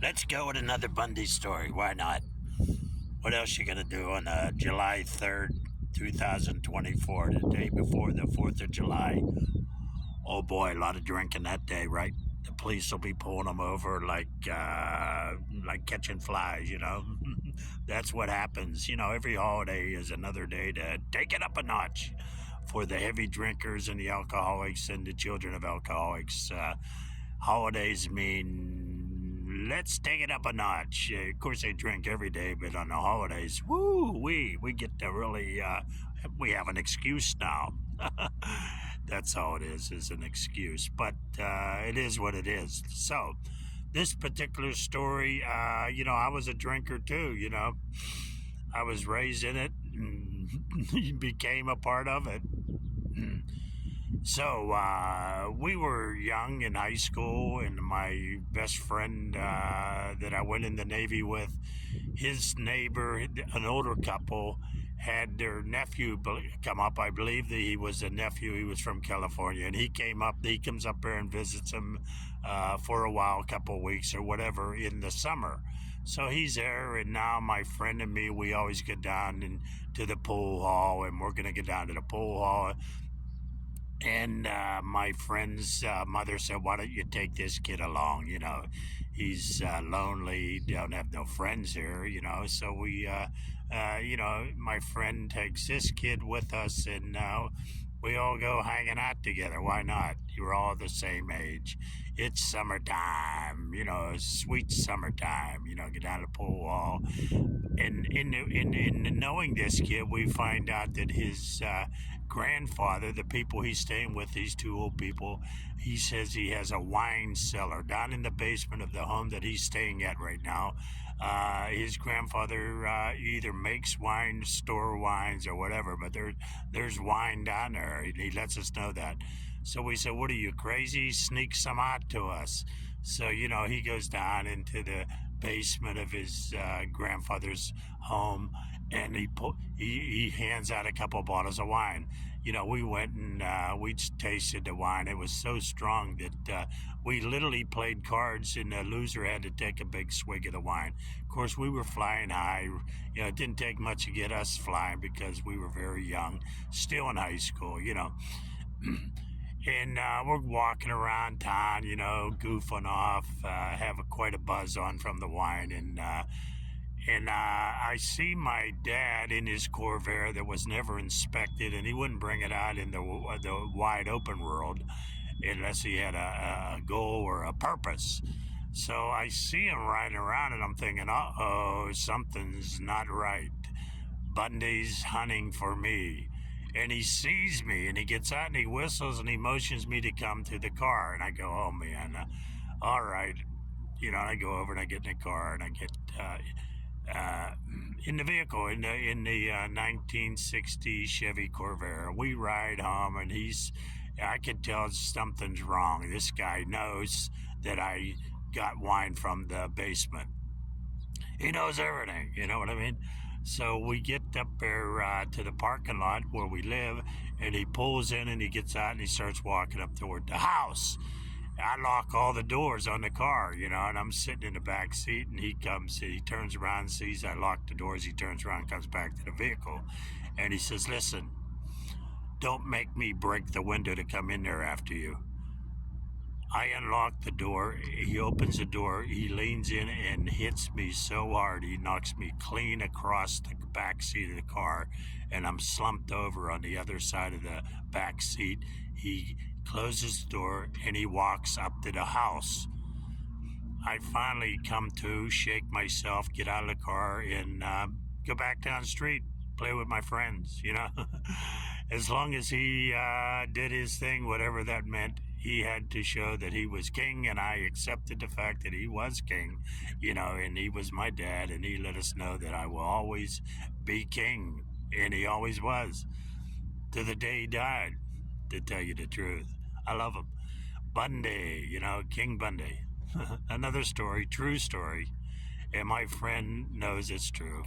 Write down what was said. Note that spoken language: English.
Let's go with another Bundy story. Why not? What else you gonna do on July 3rd, 2024, the day before the 4th of July? Oh boy, a lot of drinking that day, right? The police will be pulling them over like catching flies, That's what happens. Every holiday is another day to take it up a notch for the heavy drinkers and the alcoholics and the children of alcoholics. Holidays mean let's take it up a notch. Of course, they drink every day, but on the holidays, we get to really, we have an excuse now. That's all it is an excuse. But it is what it is. So, this particular story, I was a drinker too, I was raised in it and became a part of it. So we were young in high school, and my best friend that I went in the Navy with, his neighbor, an older couple, had their nephew come up. I believe that he was a nephew. He was from California, and he came up. He comes up there and visits him for a while, a couple of weeks or whatever, in the summer. So he's there, and now my friend and me, we always get down to the pool hall, and we're going to get down to the pool hall. And my friend's mother said, why don't you take this kid along? He's lonely, don't have no friends here, So my friend takes this kid with us, and we all go hanging out together. Why not? You're all the same age. It's summertime, sweet summertime, get down to the pool hall. And in knowing this kid, we find out that his grandfather, the people he's staying with, these two old people, he says he has a wine cellar down in the basement of the home that he's staying at right now. His grandfather either makes wine, store wines, or whatever, but there's wine down there. He lets us know that. So we said, what are you, crazy? Sneak some out to us. So, he goes down into the basement of his grandfather's home, and he hands out a couple of bottles of wine. We went and we tasted the wine. It was so strong that we literally played cards, and the loser had to take a big swig of the wine. Of course, we were flying high. It didn't take much to get us flying because we were very young, still in high school, And we're walking around town, goofing off, have quite a buzz on from the wine. And I see my dad in his Corvair that was never inspected, and he wouldn't bring it out in the wide open world unless he had a goal or a purpose. So I see him riding around, and I'm thinking, uh-oh, something's not right. Bundy's hunting for me. And he sees me, and he gets out and he whistles and he motions me to come to the car. And I go, oh man, all right. I go over and I get in the car, and I get in the vehicle, in the 1960 Chevy Corvair. We ride home, and I can tell something's wrong. This guy knows that I got wine from the basement. He knows everything, you know what I mean? So we get up there to the parking lot where we live, and he pulls in and he gets out and he starts walking up toward the house. I lock all the doors on the car, and I'm sitting in the back seat, and he turns around, sees I locked the doors, he turns around, comes back to the vehicle, and he says, listen, don't make me break the window to come in there after you. I unlock the door, he opens the door, he leans in and hits me so hard, he knocks me clean across the back seat of the car, and I'm slumped over on the other side of the back seat. He closes the door, and he walks up to the house. I finally come to, shake myself, get out of the car, and go back down the street, play with my friends, As long as he did his thing, whatever that meant, he had to show that he was king, and I accepted the fact that he was king, and he was my dad, and he let us know that I will always be king, and he always was, to the day he died, to tell you the truth. I love him. Bundy, King Bundy. Another story, true story, and my friend knows it's true.